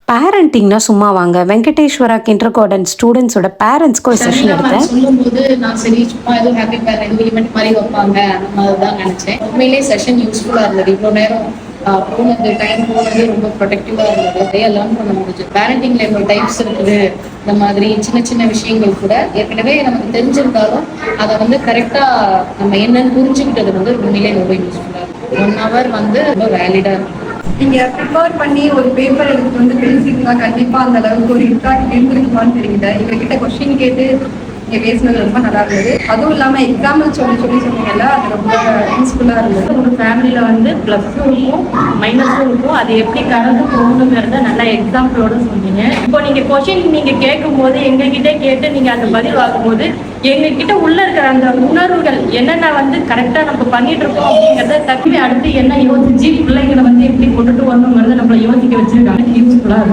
பேரண்டிங்னா சும்மா வாங்க. Venkateswara kinder garden ஸ்டூடெண்ட்ஸோட பேரண்ட்ஸ்க்கு ஒரு செஷன் எடுத்தேன். சொல்லும்போது நான் சரி சும்மா ஏதோ ஹாப்பி பேரண்ட் ஏதோ ஈவெண்ட் மாதிரி வைப்பாங்க அந்த மாதிரி தான் நினைச்சேன். உண்மையிலேயே செஷன் யூஸ்ஃபுல்லா இருந்தது. இவ்வளோ நேரம் போனது டைம் போனது ரொம்ப ப்ரொடெக்டிவா இருந்தது. நிறைய லேர்ன் பண்ண முடிஞ்சு. பேரண்டிங்ல எவ்வளோ டைப்ஸ் இருக்குது, இந்த மாதிரி சின்ன சின்ன விஷயங்கள் கூட ஏற்கனவே நமக்கு தெரிஞ்சிருந்தாலும் அதை வந்து கரெக்டா நம்ம என்னன்னு புரிஞ்சுக்கிட்டது வந்து உண்மையிலேயே ரொம்ப யூஸ்ஃபுல்லா இருக்கும். 1 hour வந்து ரொம்ப வேலிடா இருக்கும். நீங்க ப்ரிப்பேர் பண்ணி ஒரு பேப்பர் எடுத்து வந்து பேசிக்கலாம், கண்டிப்பா அந்த அளவுக்கு ஒரு இம்பாக்ட் இருந்திருக்குமான்னு தெரியல. இவர்கிட்ட கொஸ்டின் கேட்டு நீங்க பேசினது ரொம்ப நல்லா இருந்தது. அதுவும் இல்லாம எக்ஸாம்பிள் சொன்னீங்கல்ல, அது ரொம்ப யூஸ்ஃபுல்லா இருந்தது. உங்க ஃபேமிலியில வந்து பிளஸும் இருக்கும் மைனஸும் இருக்கும், அது எப்படி கடந்து போகணுங்கிறத நல்லா எக்ஸாம்பிளோட சொன்னீங்க. இப்போ நீங்க கொஸ்டின் நீங்க கேட்கும் போது எங்ககிட்ட கேட்டு நீங்க அந்த பதில் வாங்கும்போது எங்ககிட்ட உள்ள இருக்கிற அந்த உணர்வுகள் என்னென்ன வந்து கரெக்டா நம்ம பண்ணிட்டு இருக்கோம் அப்படிங்கிறத தப்பி அடுத்து என்ன யோசிச்சு பிள்ளைங்களை வந்து எப்படி கொண்டுட்டு வரணுங்கிறத நம்மளை யோசிக்க வச்சிருக்காங்க. யூஸ்ஃபுல்லா இருக்கும்.